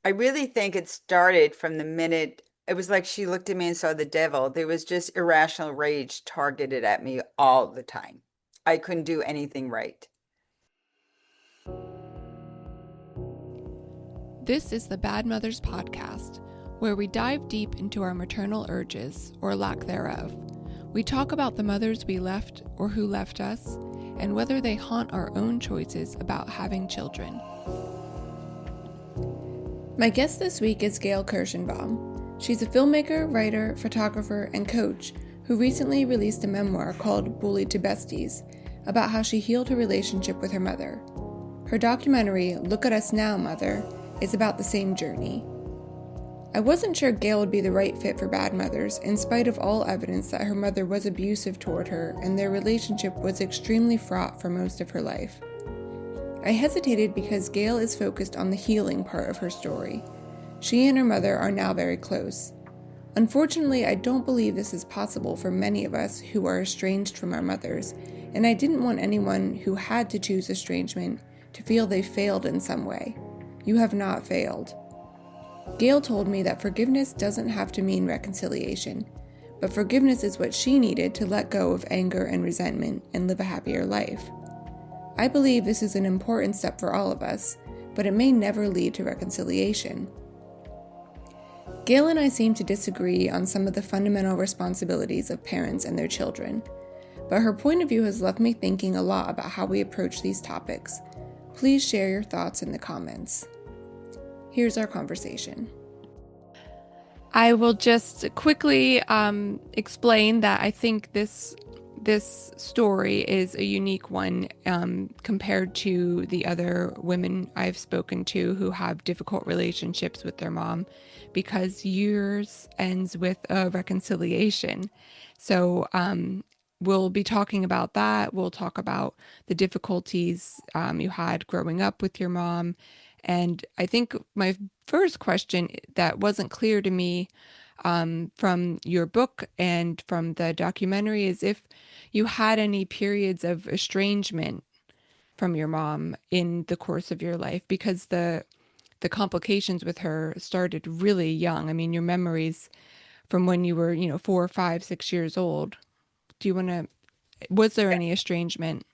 I really think it started from the minute it was like she looked at me and saw the devil. There was just irrational rage targeted at me all the time. I couldn't do anything right. This is the Bad Mothers Podcast, where we dive deep into our maternal urges, or lack thereof. We talk about the mothers we left or who left us, and whether they haunt our own choices about having children. My guest this week is Gayle Kirschenbaum. She's a filmmaker, writer, photographer, and coach who recently released a memoir called Bullied to Besties about how she healed her relationship with her mother. Her documentary, Look at Us Now, Mother, is about the same journey. I wasn't sure Gayle would be the right fit for Bad Mothers, in spite of all evidence that her mother was abusive toward her and their relationship was extremely fraught for most of her life. I hesitated because Gayle is focused on the healing part of her story. She and her mother are now very close. Unfortunately, I don't believe this is possible for many of us who are estranged from our mothers, and I didn't want anyone who had to choose estrangement to feel they failed in some way. You have not failed. Gayle told me that forgiveness doesn't have to mean reconciliation, but forgiveness is what she needed to let go of anger and resentment and live a happier life. I believe this is an important step for all of us, but it may never lead to reconciliation. Gayle and I seem to disagree on some of the fundamental responsibilities of parents and their children, but her point of view has left me thinking a lot about how we approach these topics. Please share your thoughts in the comments. Here's our conversation. I will just quickly explain that I think this story is a unique one compared to the other women I've spoken to who have difficult relationships with their mom, because yours ends with a reconciliation. So we'll be talking about that. We'll talk about the difficulties you had growing up with your mom. And I think my first question that wasn't clear to me from your book and from the documentary is if you had any periods of estrangement from your mom in the course of your life, because the complications with her started really young. I mean, your memories from when you were, 4, 5, 6 years old. Do you want to, was there any estrangement?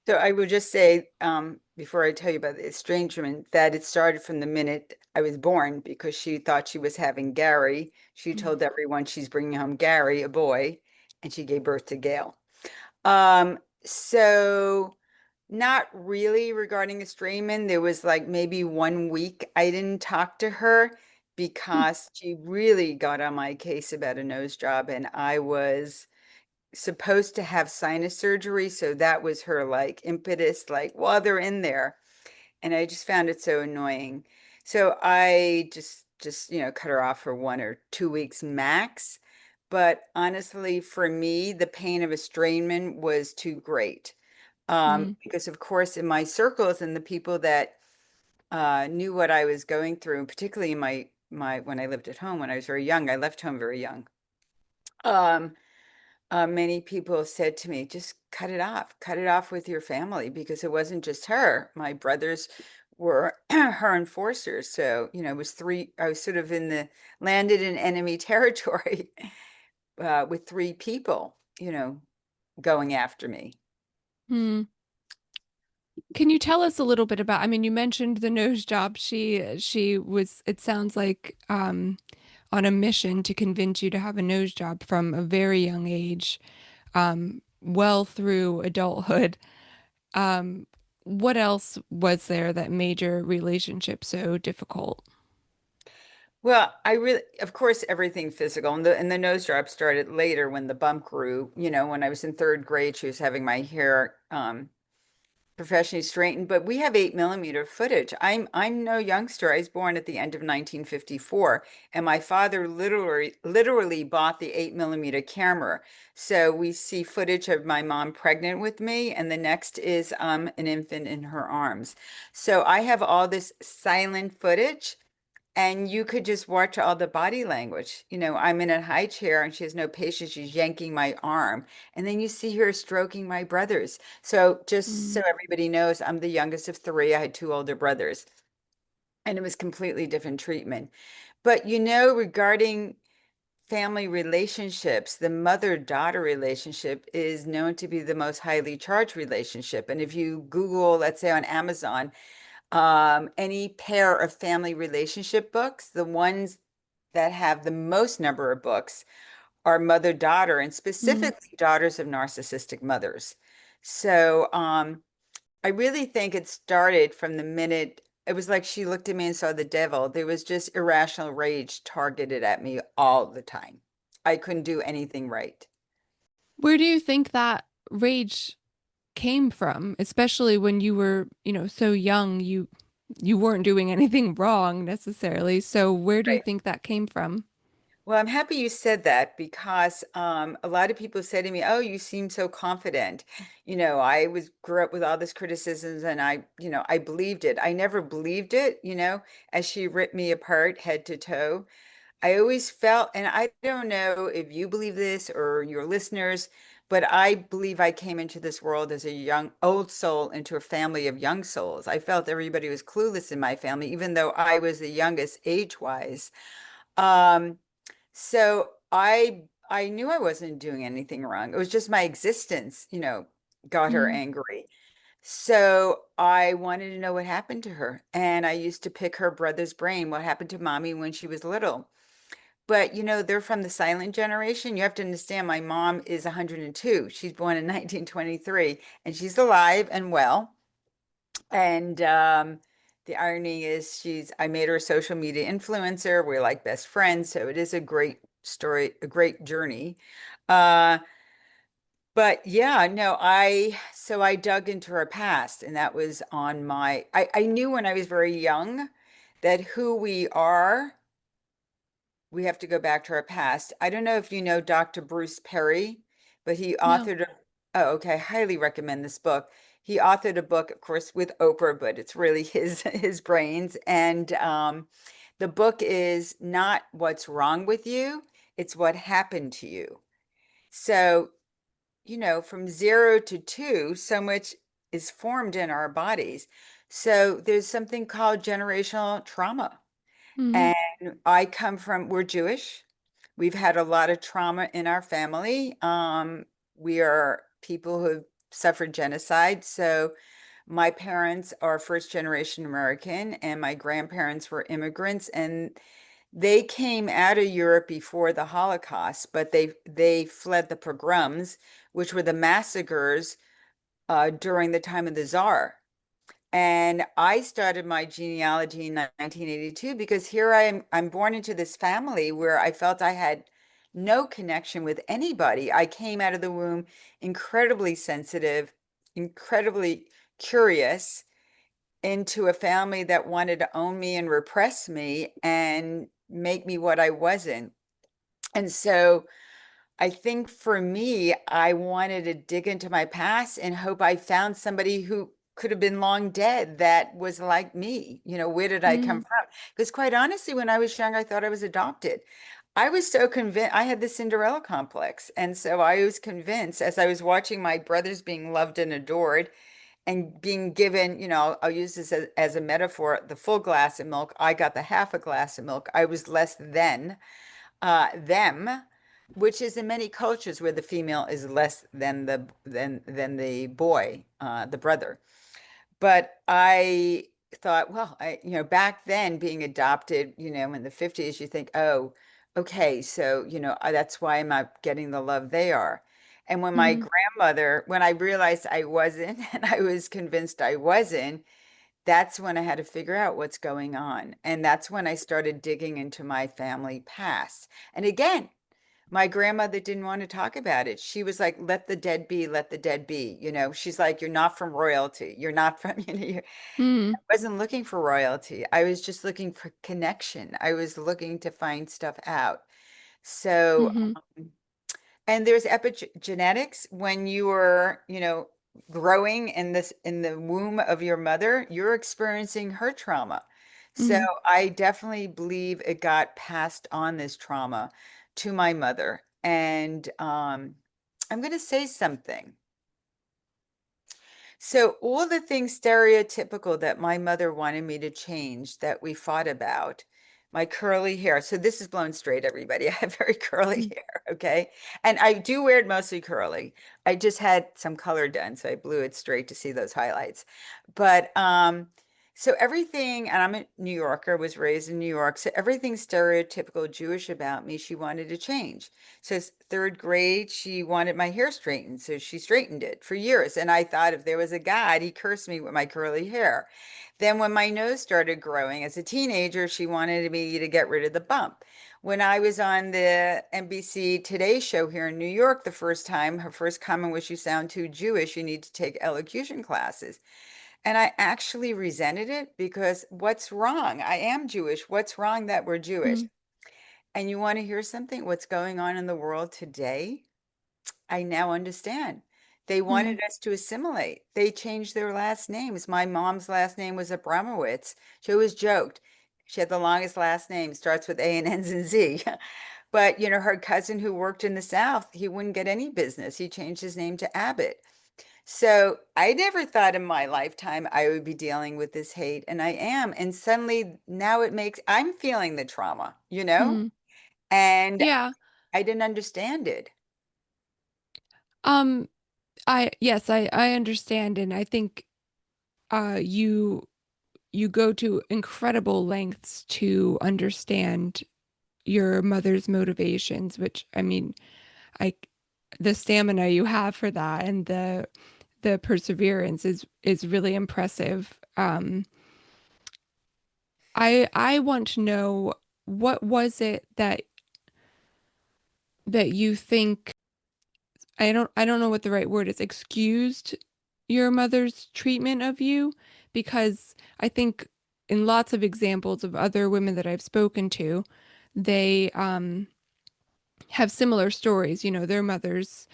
So I would just say, before I tell you about the estrangement, that it started from the minute I was born because she thought she was having Gary. She Mm. told everyone she's bringing home Gary, a boy, and she gave birth to Gail. So not really regarding estrangement. There was like maybe 1 week I didn't talk to her because she really got on my case about a nose job, and I was supposed to have sinus surgery. So that was her like impetus, like while they're in there. And I just found it so annoying. So I just, cut her off for 1 or 2 weeks max. But honestly, for me, the pain of estrangement was too great. Mm. Because of course, in my circles and the people that knew what I was going through, particularly in my when I lived at home when I was very young, I left home very young. Um, many people said to me, just cut it off with your family because it wasn't just her. My brothers were her enforcers. So, it was I was sort of landed in enemy territory with three people, going after me. Mm. Can you tell us a little bit about, I mean, you mentioned the nose job. She was, it sounds like, on a mission to convince you to have a nose job from a very young age, well through adulthood. Um, what else was there that made your relationship so difficult? Well, of course, everything physical, and the nose job started later when the bump grew. When I was in third grade, she was having my hair professionally straightened. But we have 8 millimeter footage. I'm no youngster. I was born at the end of 1954, and my father literally bought the 8 millimeter camera. So we see footage of my mom pregnant with me, and the next is an infant in her arms. So I have all this silent footage. And you could just watch all the body language. I'm in a high chair and she has no patience. She's yanking my arm. And then you see her stroking my brothers. So just so Mm. everybody knows, I'm the youngest of three. I had two older brothers. and it was completely different treatment. But regarding family relationships, the mother-daughter relationship is known to be the most highly charged relationship. And if you Google, let's say on Amazon, any pair of family relationship books, the ones that have the most number of books are mother-daughter, and Mm. specifically daughters of narcissistic mothers. So I really think it started from the minute it was like she looked at me and saw the devil. There was just irrational rage targeted at me all the time. I couldn't do anything right. Where do you think that rage came from, especially when you were, so young? You weren't doing anything wrong necessarily. So where do you Right. think that came from? Well, I'm happy you said that because a lot of people say to me, "Oh, you seem so confident." I was grew up with all this criticisms, and I believed it. I never believed it, as she ripped me apart head to toe. I always felt, and I don't know if you believe this or your listeners, but I believe I came into this world as a young, old soul into a family of young souls. I felt everybody was clueless in my family, even though I was the youngest age-wise. Um, so I knew I wasn't doing anything wrong. It was just my existence, got her Mm. angry. So I wanted to know what happened to her. And I used to pick her brother's brain, what happened to mommy when she was little. But they're from the silent generation. You have to understand my mom is 102. She's born in 1923 and she's alive and well. And the irony is I made her a social media influencer. We're like best friends. So it is a great story, a great journey. Uh, but yeah, no, so I dug into her past, and that was I knew when I was very young that who we are, we have to go back to our past. I don't know if you know Dr. Bruce Perry, but he No. authored, oh, okay, highly recommend this book. He authored a book, of course, with Oprah, but it's really his his brains. And the book is not what's wrong with you, it's what happened to you. So from 0 to 2, so much is formed in our bodies. So there's something called generational trauma. Hmm. And we're Jewish. We've had a lot of trauma in our family. We are people who have suffered genocide. So my parents are first generation American, and my grandparents were immigrants, and they came out of Europe before the Holocaust, but they fled the pogroms, which were the massacres during the time of the Tsar. And I started my genealogy in 1982 because here I'm born into this family where I felt I had no connection with anybody. I came out of the womb incredibly sensitive, incredibly curious, into a family that wanted to own me and repress me and make me what I wasn't. And so I think for me, I wanted to dig into my past and hope I found somebody who could have been long dead that was like me. Where did I come Mm. from? Because quite honestly, when I was young, I thought I was adopted. I was so convinced I had the Cinderella complex. And so I was convinced as I was watching my brothers being loved and adored and being given, I'll use this as a metaphor, the full glass of milk. I got the half a glass of milk. I was less than them, which is in many cultures where the female is less than the boy, the brother. But I thought, well, back then being adopted, in the 50s, you think, oh, okay, so, that's why I'm not getting the love they are. And Mm. when I realized I wasn't, and I was convinced I wasn't, that's when I had to figure out what's going on. And that's when I started digging into my family past. And again, my grandmother didn't want to talk about it. She was like, let the dead be, let the dead be. She's like, you're not from royalty. You're not from, Mm. I wasn't looking for royalty. I was just looking for connection. I was looking to find stuff out. So, Hmm. and there's epigenetics when you are, growing in the womb of your mother, you're experiencing her trauma. So Hmm. I definitely believe it got passed on this trauma to my mother. And I'm going to say something. So all the things stereotypical that my mother wanted me to change that we fought about, my curly hair. So this is blown straight, everybody. I have very curly Mm. hair, okay? And I do wear it mostly curly. I just had some color done, so I blew it straight to see those highlights. But so everything, and I'm a New Yorker, was raised in New York, so everything stereotypical Jewish about me, she wanted to change. So third grade, she wanted my hair straightened, so she straightened it for years. And I thought if there was a God, he cursed me with my curly hair. Then when my nose started growing as a teenager, she wanted me to get rid of the bump. When I was on the NBC Today show here in New York the first time, her first comment was, "You sound too Jewish. You need to take elocution classes." And I actually resented it because what's wrong? I am Jewish. What's wrong that we're Jewish? Mm. And you want to hear something? What's going on in the world today? I now understand. They wanted Mm. us to assimilate. They changed their last names. My mom's last name was Abramowitz. She always joked. She had the longest last name, starts with A and ends in Z. But, her cousin who worked in the South, he wouldn't get any business. He changed his name to Abbott. So I never thought in my lifetime I would be dealing with this hate, and I am. And suddenly now I'm feeling the trauma, Mm. and Yeah. I didn't understand it. Um, yes, I understand, and I think you go to incredible lengths to understand your mother's motivations, which I mean, I the stamina you have for that and the perseverance is really impressive. I want to know what was it that you think I don't know what the right word is, excused your mother's treatment of you? Because I think in lots of examples of other women that I've spoken to, they have similar stories. Their mothers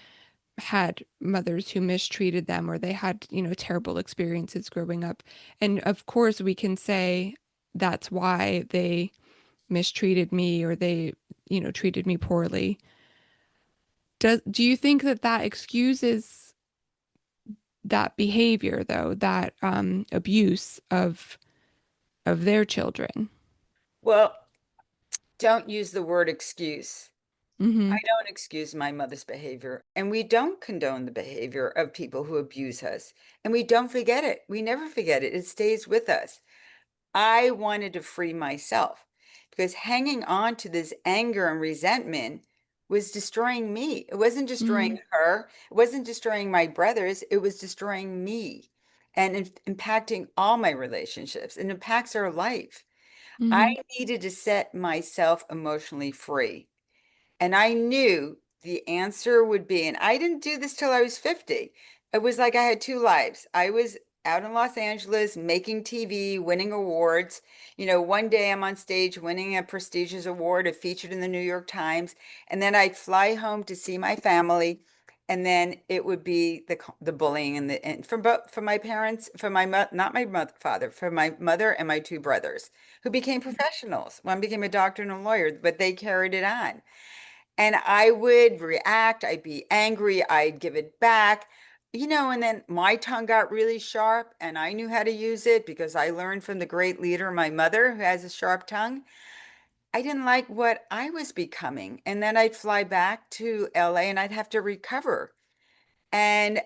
had mothers who mistreated them or they had, terrible experiences growing up. And of course, we can say that's why they mistreated me or they, treated me poorly. Do you think that excuses that behavior though, that abuse of their children? Well, don't use the word excuse. I Hmm. don't excuse my mother's behavior, and we don't condone the behavior of people who abuse us, and we don't forget it. We never forget it. It stays with us. I wanted to free myself because hanging on to this anger and resentment was destroying me. It wasn't Hmm. destroying her, it wasn't destroying my brothers, it was destroying me and impacting all my relationships. It impacts our life. I Hmm. needed to set myself emotionally free. And I knew the answer would be, and I didn't do this till I was 50. It was like I had two lives. I was out in Los Angeles making TV, winning awards. One day I'm on stage winning a prestigious award, featured in the New York Times, and then I'd fly home to see my family, and then it would be the bullying and from my parents, from not my mother, father, from my mother and my two brothers, who became professionals. One became a doctor and a lawyer, but they carried it on. And I would react, I'd be angry, I'd give it back, and then my tongue got really sharp and I knew how to use it because I learned from the great leader, my mother, who has a sharp tongue. I didn't like what I was becoming. And then I'd fly back to LA and I'd have to recover. And,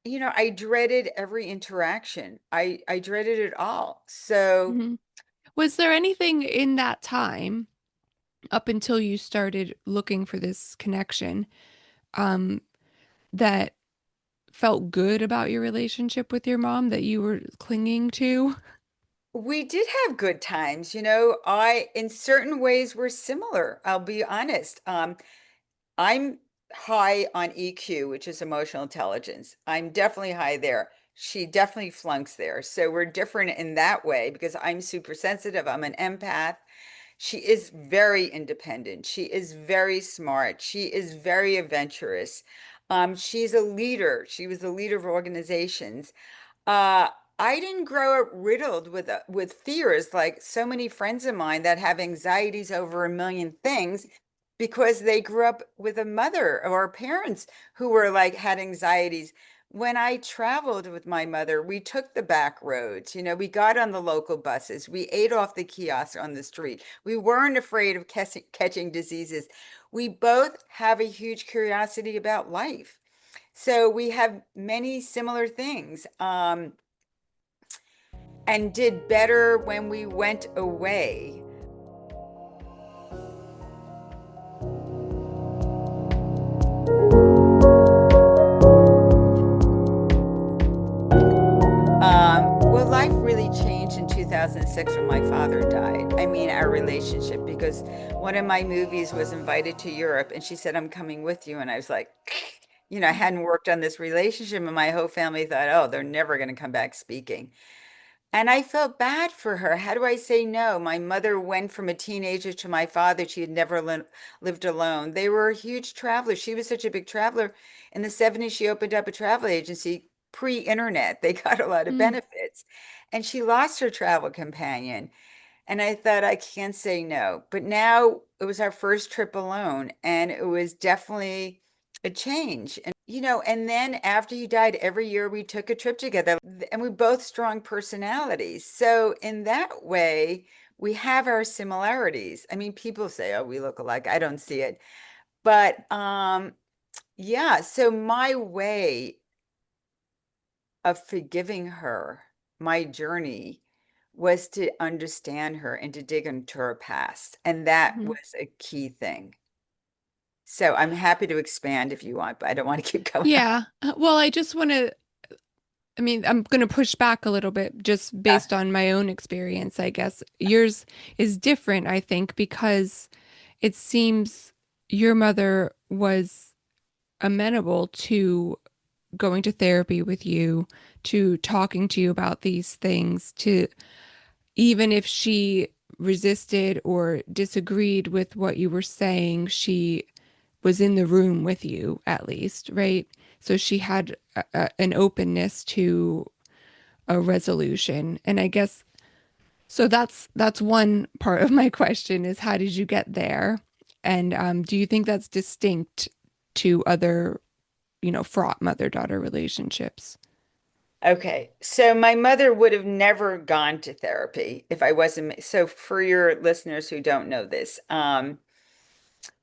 I dreaded every interaction. I dreaded it all. So Hmm. Was there anything in that time up until you started looking for this connection, um, that felt good about your relationship with your mom that you were clinging to? we did have good times. In certain ways, we're similar. I'll be honest. I'm high on EQ, which is emotional intelligence. I'm definitely high there. She definitely flunks there. So we're different in that way because I'm super sensitive. I'm an empath. She is very independent. She is very smart. She is very adventurous. She's a leader. She was a leader of organizations. Uh, I didn't grow up riddled with fears like so many friends of mine that have anxieties over a million things because they grew up with a mother or parents who were like had anxieties. when I traveled with my mother, we took the back roads. We got on the local buses. We ate off the kiosks on the street. We weren't afraid of catching diseases. We both have a huge curiosity about life. So we have many similar things, and did better when we went away. Well, life really changed in 2006 when my father died. I mean, our relationship, because one of my movies was invited to Europe and she said, I'm coming with you. And I was like, I hadn't worked on this relationship and my whole family thought, oh, they're never going to come back speaking. And I felt bad for her. How do I say no? My mother went from a teenager to my father. She had never lived alone. They were huge travelers. She was such a big traveler. In the 70s, she opened up a travel agency pre-internet. They got a lot of Mm. benefits. And she lost her travel companion. And I thought, I can't say no. But now it was our first trip alone, and it was definitely a change. And then after he died, every year we took a trip together, and we both strong personalities. So in that way, we have our similarities. I mean, people say, oh, we look alike. I don't see it. But yeah, so my way of forgiving her, my journey was to understand her and to dig into her past. And that Mhm. was a key thing. So I'm happy to expand if you want, but I don't want to keep going on. Yeah. Well, I just want to, I mean, I'm going to push back a little bit just based on my own experience, I guess. Yours is different, I think, because it seems your mother was amenable to going to therapy with you, to talking to you about these things, to even if she resisted or disagreed with what you were saying, she was in the room with you at least, right? So she had an openness to a resolution. And I guess so that's one part of my question is how did you get there? And do you think that's distinct to other, fraught mother-daughter relationships? Okay, so my mother would have never gone to therapy if I wasn't. So for your listeners who don't know this, I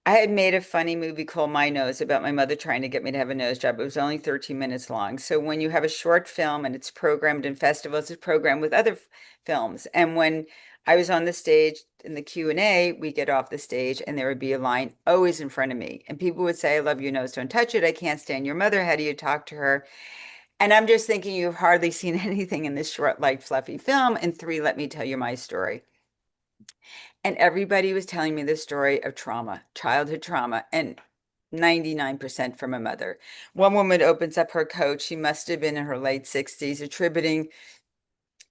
had made a funny movie called My Nose about my mother trying to get me to have a nose job. It was only 13 minutes long. So when you have a short film and it's programmed in festivals, it's programmed with other films. And when I was on the stage in the Q&A, we get off the stage and there would be a line always in front of me. And people would say, I love your nose, don't touch it. I can't stand your mother. How do you talk to her? And I'm just thinking you've hardly seen anything in this short, light, fluffy film. And three, let me tell you my story. And everybody was telling me the story of trauma, childhood trauma, and 99% from a mother. One woman opens up her coat. She must have been in her late 60s, attributing,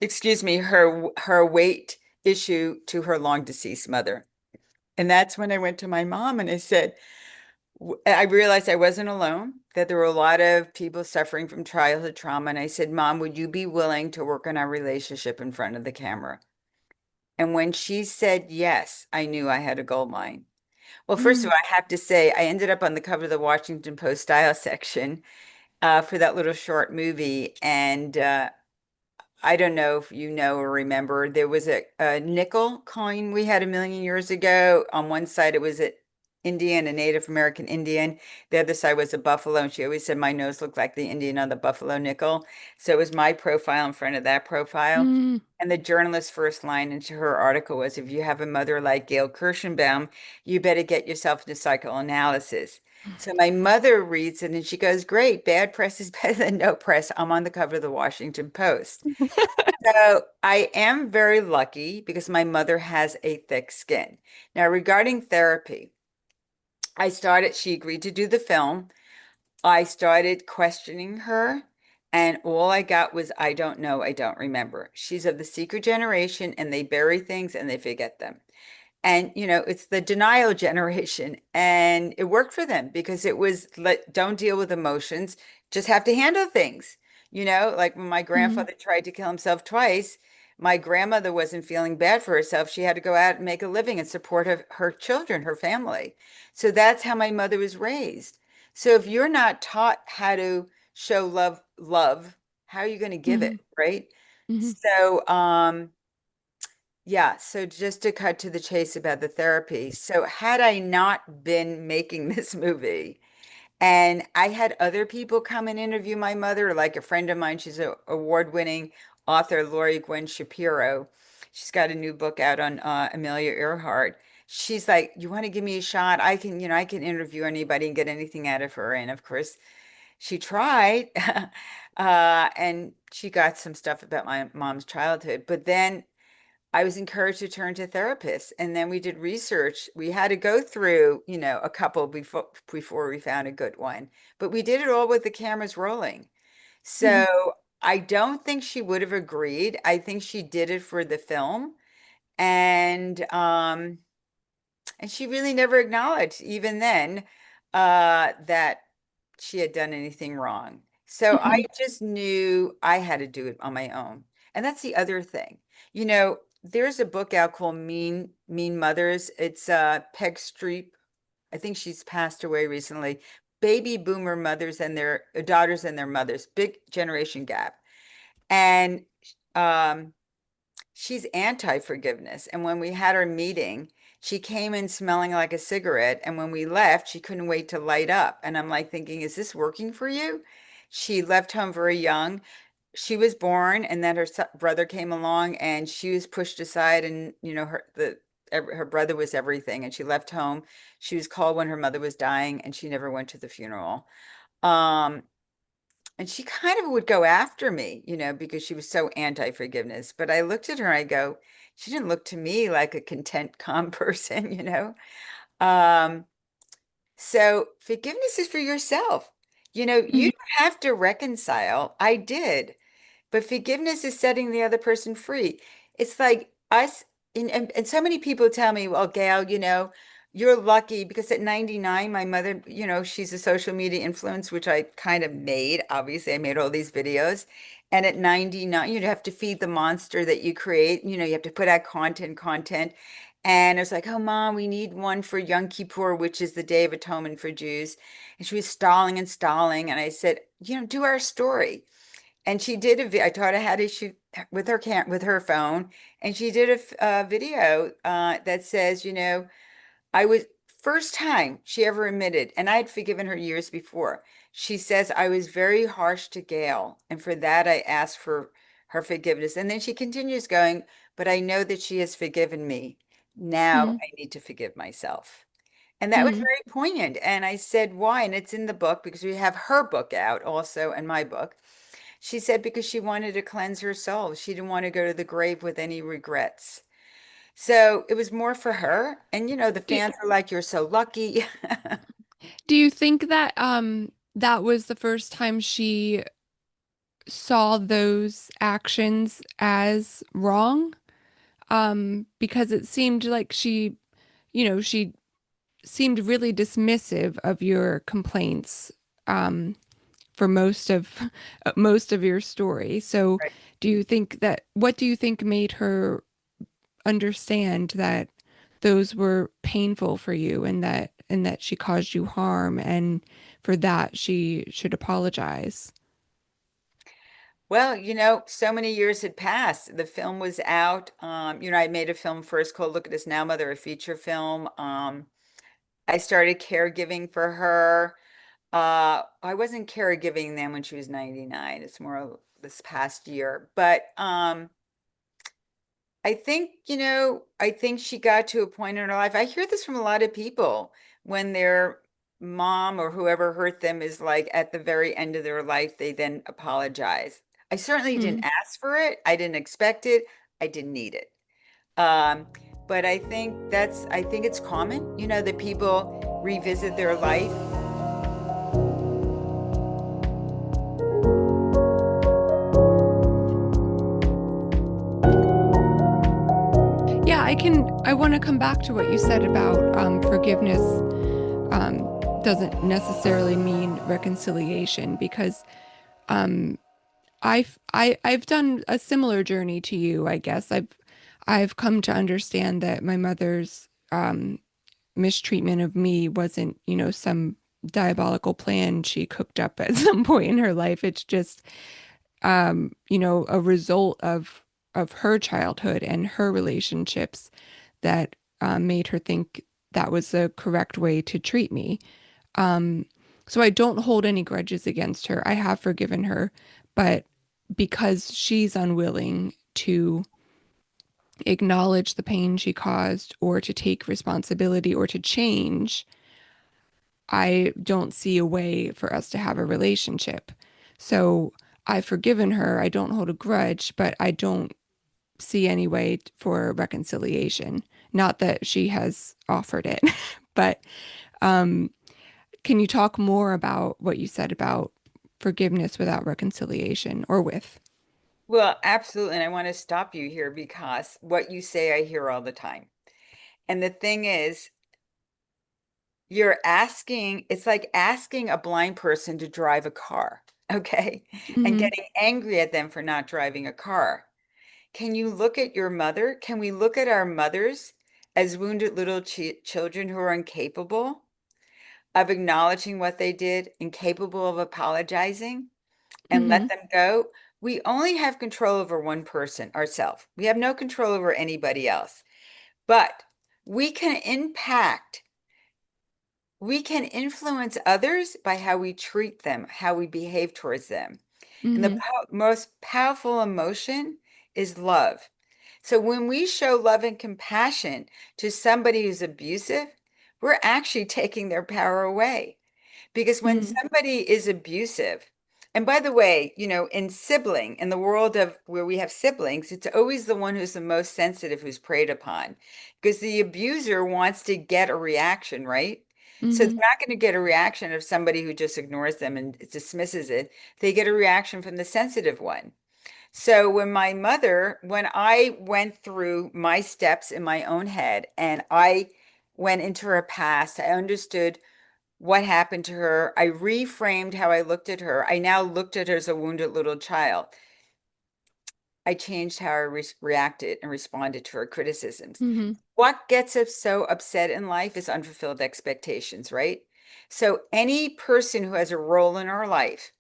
excuse me, her weight issue to her long deceased mother. And that's when I went to my mom and I said, I realized I wasn't alone, that there were a lot of people suffering from childhood trauma. And I said, Mom, would you be willing to work on our relationship in front of the camera? And when she said yes, I knew I had a gold mine. Well, first of Mm. all, I have to say, I ended up on the cover of the Washington Post style section for that little short movie. And I don't know if you know or remember, there was a nickel coin we had a million years ago. On one side, it was an Indian, a Native American Indian. The other side was a buffalo. And she always said my nose looked like the Indian on the buffalo nickel. So it was my profile in front of that profile. Mm. And the journalist's first line into her article was, if you have a mother like Gayle Kirschenbaum, you better get yourself into psychoanalysis. So my mother reads it and she goes, great, bad press is better than no press. I'm on the cover of the Washington Post. So I am very lucky because my mother has a thick skin. Now, regarding therapy, she agreed to do the film. I started questioning her, and all I got was, I don't know, I don't remember. She's of the secret generation, and they bury things and they forget them. And, it's the denial generation. And it worked for them because it was don't deal with emotions, just have to handle things. Like when my Mm. grandfather tried to kill himself twice, my grandmother wasn't feeling bad for herself. She had to go out and make a living and support her children, her family. So that's how my mother was raised. So if you're not taught how to show love, how are you going to give Hmm. it, right? Hmm. So, yeah, so just to cut to the chase about the therapy. So, had I not been making this movie, and I had other people come and interview my mother, like a friend of mine, she's an award-winning author, Lori Gwen Shapiro. She's got a new book out on Amelia Earhart. She's like, "You want to give me a shot? I can, I can interview anybody and get anything out of her." And of course, she tried, and she got some stuff about my mom's childhood. But then I was encouraged to turn to therapists, and then we did research. We had to go through, a couple before we found a good one, but we did it all with the cameras rolling. Hmm. So I don't think she would have agreed. I think she did it for the film, and she really never acknowledged, even then, that she had done anything wrong. So I Hmm. just knew I had to do it on my own. And that's the other thing. There's a book out called Mean Mothers. It's Peg Streep. I think she's passed away recently. Baby boomer mothers and their daughters and their mothers, big generation gap. And um she's anti-forgiveness. And when we had our meeting, she came in smelling like a cigarette. And when we left, she couldn't wait to light up. And I'm like thinking, is this working for you? She left home very young. She was born, and then her brother came along, and she was pushed aside. And her brother was everything. And she left home. She was called when her mother was dying, and she never went to the funeral. Um, and she kind of would go after me, because she was so anti-forgiveness. But I looked at her and I go, she didn't look to me like a content, calm person. Um, so forgiveness is for yourself. You Hmm. don't have to reconcile. I did. But forgiveness is setting the other person free. It's like us, and so many people tell me, well, Gail, you're lucky because at 99, my mother, she's a social media influence, which I kind of made. Obviously, I made all these videos. And at 99, you have to feed the monster that you create. You have to put out content. And I was like, oh, Mom, we need one for Yom Kippur, which is the Day of Atonement for Jews. And she was stalling and stalling. And I said, do our story. And she did I taught her how to shoot with with her phone, and she did a video that says, I was first time she ever admitted, and I had forgiven her years before. She says I was very harsh to Gail, and for that I asked for her forgiveness. And then she continues going, but I know that she has forgiven me. Now Hmm. I need to forgive myself. And that was Hmm. very poignant. And I said, why? And it's in the book because we have her book out also and my book. She said because she wanted to cleanse her soul. She didn't want to go to the grave with any regrets. So it was more for her. And the Do, fans are like, you're so lucky. do you think that that was the first time she saw those actions as wrong? Because it seemed like she seemed really dismissive of your complaints for most of your story. So, Right. what do you think made her understand that those were painful for you and that she caused you harm and for that she should apologize? Well, so many years had passed. The film was out. I made a film first called Look at Us Now, Mother, a feature film. I started caregiving for her. I wasn't caregiving then when she was 99. It's more this past year. But I think she got to a point in her life. I hear this from a lot of people when their mom or whoever hurt them is like at the very end of their life, they then apologize. I certainly didn't Mm. ask for it. I didn't expect it. I didn't need it. Um, but I think it's common, that people revisit their life. Yeah, I want to come back to what you said about forgiveness doesn't necessarily mean reconciliation because um, I've done a similar journey to you, I guess. I've come to understand that my mother's mistreatment of me wasn't, some diabolical plan she cooked up at some point in her life. It's just, a result of her childhood and her relationships that made her think that was the correct way to treat me. Um, so I don't hold any grudges against her. I have forgiven her, but because she's unwilling to acknowledge the pain she caused or to take responsibility or to change, I don't see a way for us to have a relationship. So I've forgiven her. I don't hold a grudge, but I don't see any way for reconciliation. Not that she has offered it, but um, can you talk more about what you said about forgiveness without reconciliation or with? Well, absolutely. And I want to stop you here because what you say I hear all the time. And the thing is, it's like asking a blind person to drive a car, okay? And Mm-hmm. getting angry at them for not driving a car. Can you look at your mother? Can we look at our mothers as wounded little children who are incapable of acknowledging what they did, incapable of apologizing, and Mm-hmm. let them go? We only have control over one person, ourselves. We have no control over anybody else. But we can impact, we can influence others by how we treat them, how we behave towards them. And the Mm-hmm. most powerful emotion is love. So when we show love and compassion to somebody who's abusive, we're actually taking their power away. Because when Mm-hmm. somebody is abusive, and by the way, in the world of where we have siblings, it's always the one who's the most sensitive who's preyed upon. Because the abuser wants to get a reaction, right? So they're Mm-hmm. not going to get a reaction of somebody who just ignores them and dismisses it. They get a reaction from the sensitive one. So when I went through my steps in my own head and I went into her past, I understood what happened to her. I reframed how I looked at her. I now looked at her as a wounded little child. I changed how I reacted and responded to her criticisms. Mm-hmm. What gets us so upset in life is unfulfilled expectations, right? So any person who has a role in our life,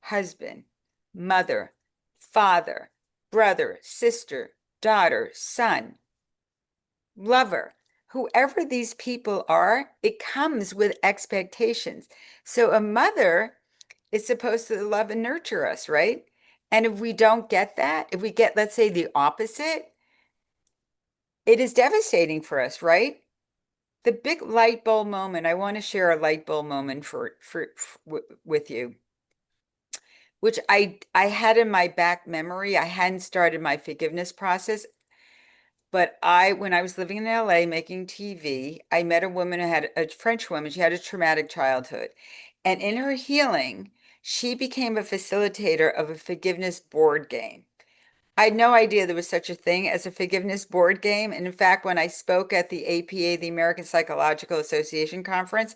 husband, mother, father, brother, sister, daughter, son, lover, whoever these people are, it comes with expectations. So a mother is supposed to love and nurture us, right? And if we don't get that, if we get, let's say, the opposite, it is devastating for us, right? The big light bulb moment, I want to share a light bulb moment with you, which I had in my back memory. I hadn't started my forgiveness process. But when I was living in LA making TV, I met a woman who had a French woman. She had a traumatic childhood. And in her healing, she became a facilitator of a forgiveness board game. I had no idea there was such a thing as a forgiveness board game. And in fact, when I spoke at the APA, the American Psychological Association conference,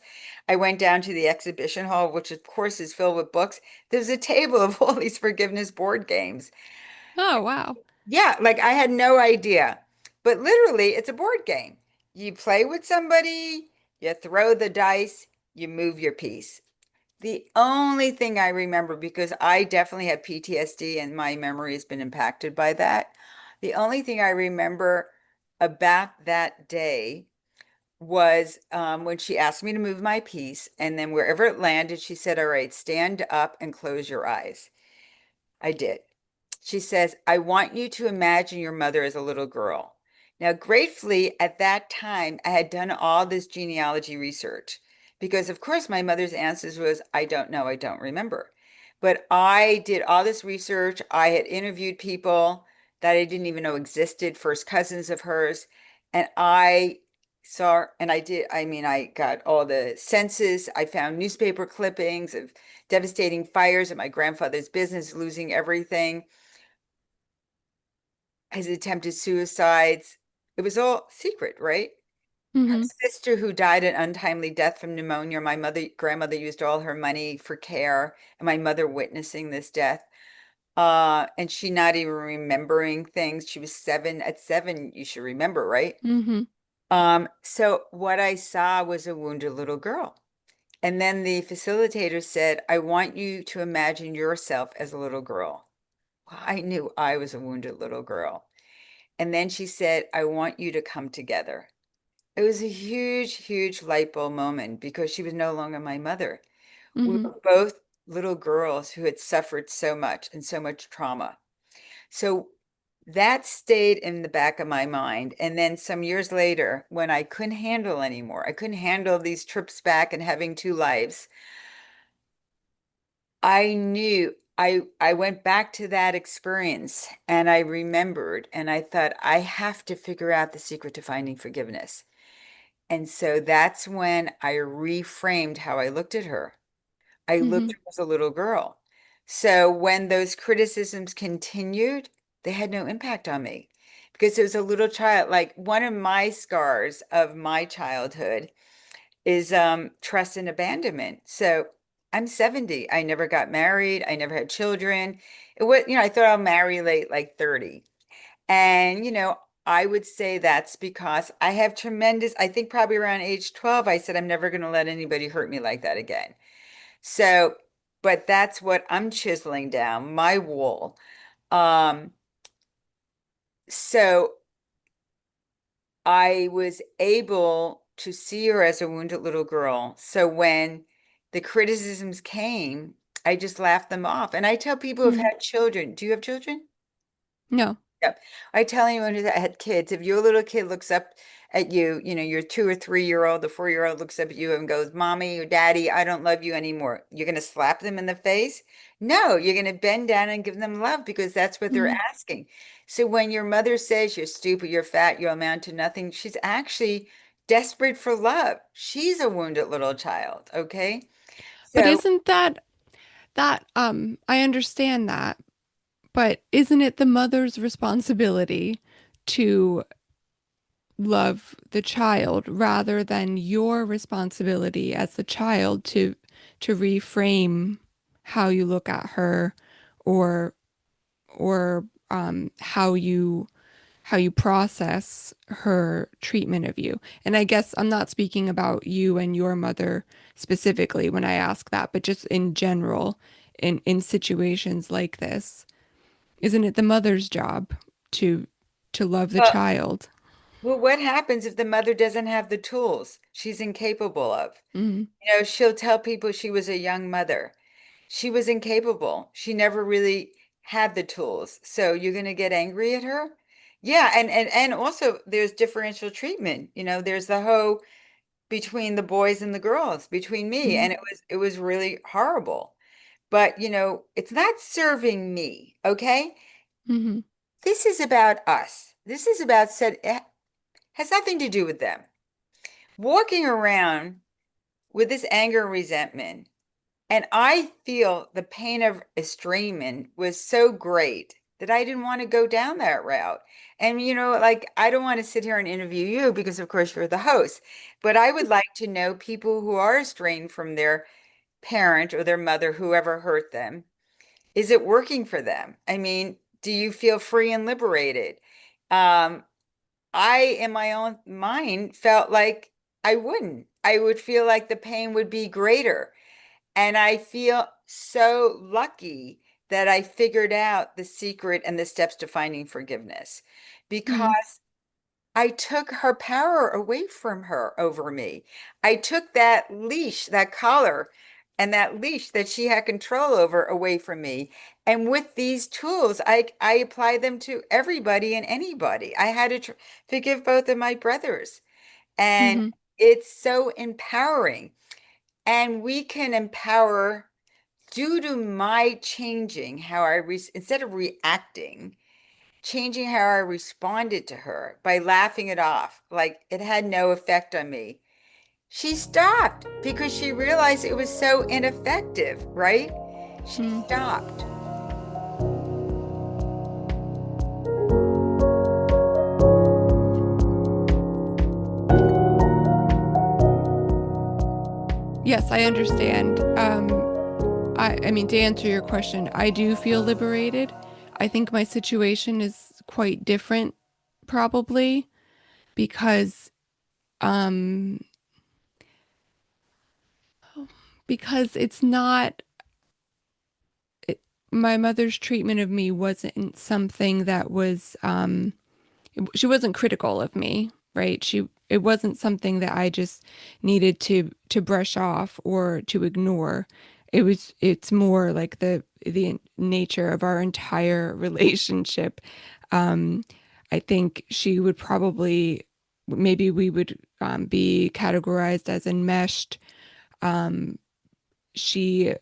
I went down to the exhibition hall, which of course is filled with books. There's a table of all these forgiveness board games. Oh, wow. Yeah, like I had no idea. But literally, it's a board game. You play with somebody, you throw the dice, you move your piece. The only thing I remember, because I definitely have PTSD and my memory has been impacted by that, the only thing I remember about that day was when she asked me to move my piece, and then wherever it landed, she said, "All right, stand up and close your eyes." I did. She says, "I want you to imagine your mother as a little girl." Now, gratefully, at that time, I had done all this genealogy research because, of course, my mother's answers was, "I don't know, I don't remember." But I did all this research. I had interviewed people that I didn't even know existed, first cousins of hers. And I got all the census. I found newspaper clippings of devastating fires at my grandfather's business, losing everything, his attempted suicides. It was all secret, right? Her Mm-hmm. sister who died an untimely death from pneumonia. Grandmother used all her money for care, and my mother witnessing this death. And she not even remembering things. She was 7. At 7, you should remember, right? Mm-hmm. So what I saw was a wounded little girl. And then the facilitator said, I want you to imagine yourself as a little girl. Well, I knew I was a wounded little girl. And then she said, I want you to come together. It was a huge, huge light bulb moment because she was no longer my mother. We Mm-hmm. were both little girls who had suffered so much and so much trauma. So that stayed in the back of my mind. And then some years later, when I couldn't handle anymore, I couldn't handle these trips back and having two lives. I knew I went back to that experience and I remembered and I thought I have to figure out the secret to finding forgiveness. And so that's when I reframed how I looked at her. I looked Mm-hmm. at her as a little girl. So when those criticisms continued, they had no impact on me because it was a little child. Like one of my scars of my childhood is trust and abandonment. So I'm 70. I never got married. I never had children. It was, I thought I'll marry late, like 30. And, I would say that's because I have tremendous, I think probably around age 12, I said, I'm never going to let anybody hurt me like that again. So, but that's what I'm chiseling down, my wall. Um, so I was able to see her as a wounded little girl. So when the criticisms came, I just laughed them off. And I tell people who've Mm-hmm. had children, do you have children? No. Yep. I tell anyone who had kids, if your little kid looks up at you, your 2 or 3 year old, the 4 year old looks up at you and goes, Mommy or Daddy, I don't love you anymore. You're going to slap them in the face? No, you're going to bend down and give them love because that's what they're Mm-hmm. asking. So when your mother says you're stupid, you're fat, you amount to nothing, she's actually desperate for love. She's a wounded little child. Okay. But So, isn't that I understand that, but isn't it the mother's responsibility to love the child rather than your responsibility as the child to reframe how you look at her or or how you process her treatment of you. And I guess I'm not speaking about you and your mother specifically when I ask that, but just in general, in situations like this, isn't it the mother's job to to love the well, child? well, what happens if the mother doesn't have the tools she's incapable of? Mm-hmm. She'll tell people she was a young mother. She was incapable. She never really had the tools. So you're going to get angry at her? Yeah, and also there's differential treatment. There's the hoe between the boys and the girls, between me, Mm-hmm. and it was really horrible. But, it's not serving me, okay? Mm-hmm. This is about us. This is about said it has nothing to do with them. Walking around with this anger and resentment. And I feel the pain of estrangement was so great that I didn't want to go down that route. And, like, I don't want to sit here and interview you because, of course, you're the host, but I would like to know people who are estranged from their parent or their mother, whoever hurt them. Is it working for them? I mean, do you feel free and liberated? Um, I, in my own mind, felt like I wouldn't. I would feel like the pain would be greater. And I feel so lucky that I figured out the secret and the steps to finding forgiveness Mm-hmm. because I took her power away from her over me. I took that leash, that collar, and that leash that she had control over away from me. And with these tools, I apply them to everybody and anybody. I had to forgive both of my brothers. And Mm-hmm. it's so empowering. And we can empower due to my changing how instead of reacting, changing how I responded to her by laughing it off, like it had no effect on me. She stopped because she realized it was so ineffective, right? She Mm-hmm. stopped. Yes, I understand. I mean, to answer your question, I do feel liberated. I think my situation is quite different, probably, because, um, because it's not it, my mother's treatment of me wasn't something that was she wasn't critical of me, right? It wasn't something that I just needed to brush off or to ignore. It's more like the nature of our entire relationship. Um, I think she would probably maybe we would be categorized as enmeshed. Um, she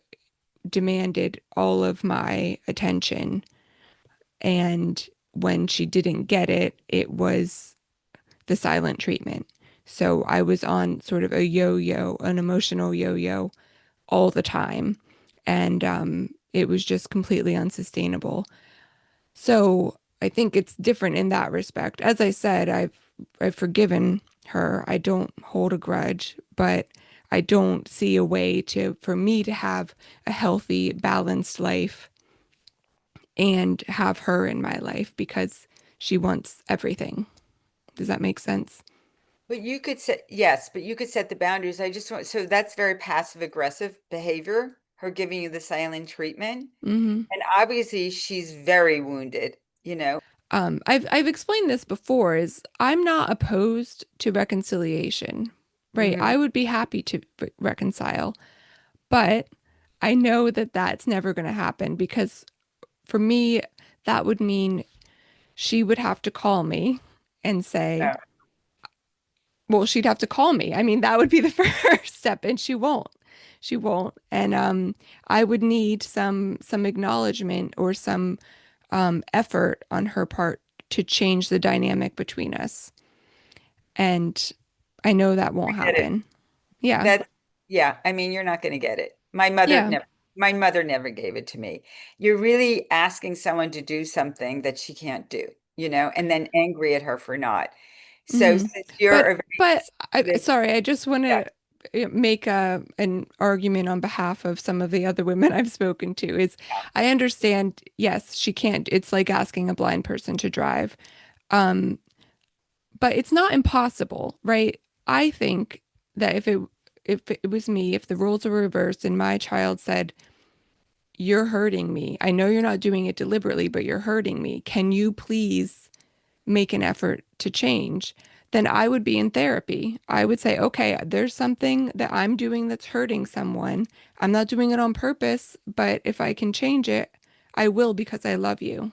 demanded all of my attention, and when she didn't get it, it was the silent treatment. So I was on sort of a yo-yo, an emotional yo-yo all the time. And it was just completely unsustainable. So I think it's different in that respect. As I said, I've forgiven her. I don't hold a grudge, but I don't see a way to for me to have a healthy, balanced life and have her in my life because she wants everything. Does that make sense? But you could set, yes, but you could set the boundaries. I just want, so that's very passive aggressive behavior, her giving you the silent treatment. Hmm. And obviously she's very wounded, you know. I've explained this before, is I'm not opposed to reconciliation, right? Hmm. I would be happy to reconcile, but I know that that's never going to happen because for me, that would mean she would have to call me and say, Yeah. well, she'd have to call me. I mean, that would be the first step, and she won't. She won't. And I would need some acknowledgement or some effort on her part to change the dynamic between us. And I know that won't Get it. happen. Yeah. That's, yeah, I mean, you're not going to get it. Yeah. My mother never gave it to me. You're really asking someone to do something that she can't do, and then angry at her for not. So Hmm. since you're But a very but sensitive, sorry, I just want yeah, to make an argument on behalf of some of the other women I've spoken to is I understand, yes, she can't. It's like asking a blind person to drive. Um, but it's not impossible, right? I think that if it was me, if the roles were reversed and my child said, "You're hurting me. I know you're not doing it deliberately, but you're hurting me. Can you please make an effort to change?" Then I would be in therapy. I would say, "Okay, there's something that I'm doing that's hurting someone. I'm not doing it on purpose, but if I can change it, I will because I love you."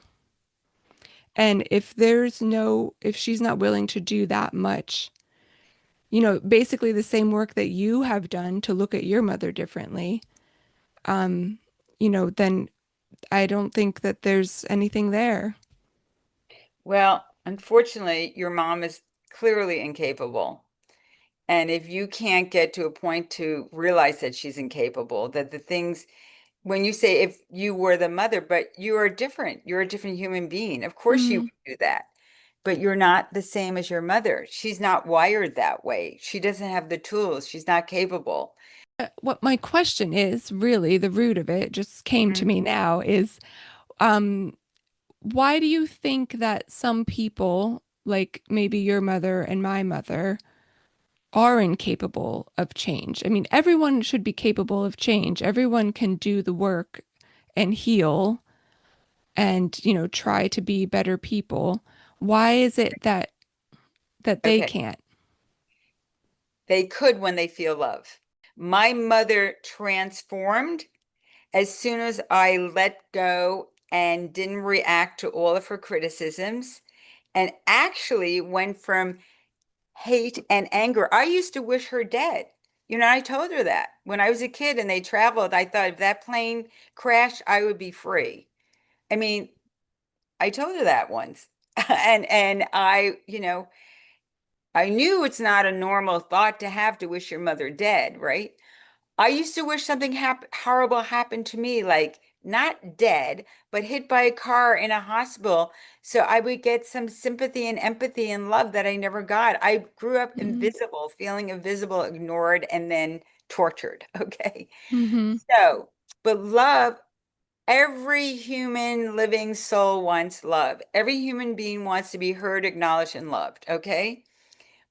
And if she's not willing to do that much, basically the same work that you have done to look at your mother differently, um, then I don't think that there's anything there. well, unfortunately, your mom is clearly incapable. And if you can't get to a point to realize that she's incapable, that the things, when you say if you were the mother, but you are different, you're a different human being. Of course you Hmm. would do that, but you're not the same as your mother. She's not wired that way. She doesn't have the tools. She's not capable. What my question is, really, the root of it just came to Mhm. me now is, um, why do you think that some people, like maybe your mother and my mother, are incapable of change? I mean, everyone should be capable of change. Everyone can do the work and heal and, try to be better people. Why is it that they Okay. can't? They could when they feel love. My mother transformed as soon as I let go and didn't react to all of her criticisms and actually went from hate and anger. I used to wish her dead. I told her that when I was a kid and they traveled, I thought if that plane crashed, I would be free. I mean, I told her that once. And I knew it's not a normal thought to have to wish your mother dead, right? I used to wish something horrible happened to me, like not dead, but hit by a car in a hospital. So I would get some sympathy and empathy and love that I never got. I grew up Mm-hmm. invisible, feeling invisible, ignored, and then tortured. Okay. Mm-hmm. So, but love, every human living soul wants love. Every human being wants to be heard, acknowledged, and loved. Okay.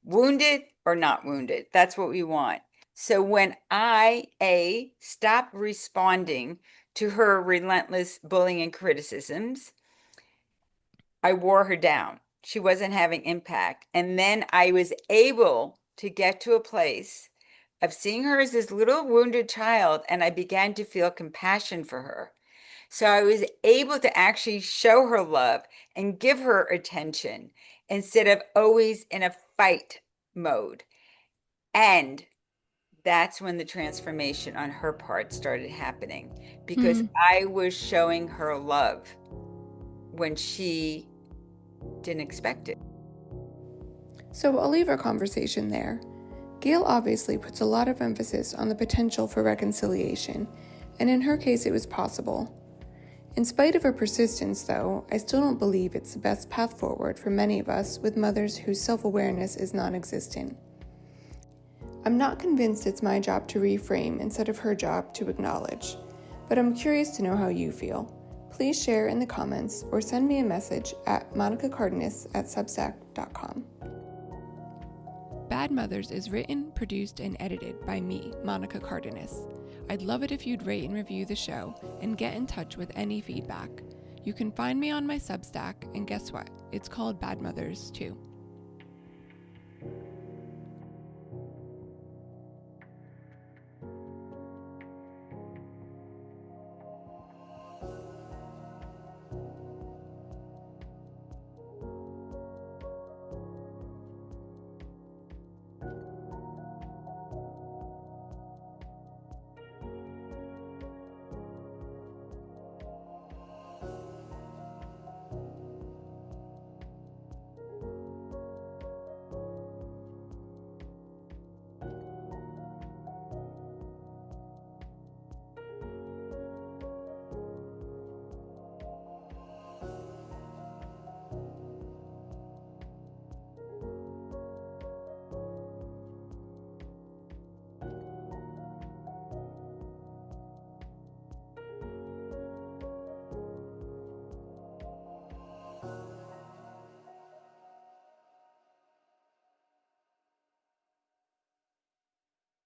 Wounded or not wounded. That's what we want. So when stopped responding to her relentless bullying and criticisms, I wore her down. She wasn't having impact. And then I was able to get to a place of seeing her as this little wounded child, and I began to feel compassion for her. So I was able to actually show her love and give her attention instead of always in a fight mode. And that's when the transformation on her part started happening because Hmm. I was showing her love when she didn't expect it. So I'll leave our conversation there. Gayle obviously puts a lot of emphasis on the potential for reconciliation, and in her case it was possible. In spite of her persistence, though, I still don't believe it's the best path forward for many of us with mothers whose self-awareness is non-existent. I'm not convinced it's my job to reframe instead of her job to acknowledge, but I'm curious to know how you feel. Please share in the comments or send me a message at monicacardenas@substack.com. Bad Mothers is written, produced, and edited by me, Monica Cardenas. I'd love it if you'd rate and review the show and get in touch with any feedback. You can find me on my Substack, and guess what? It's called Bad Mothers too.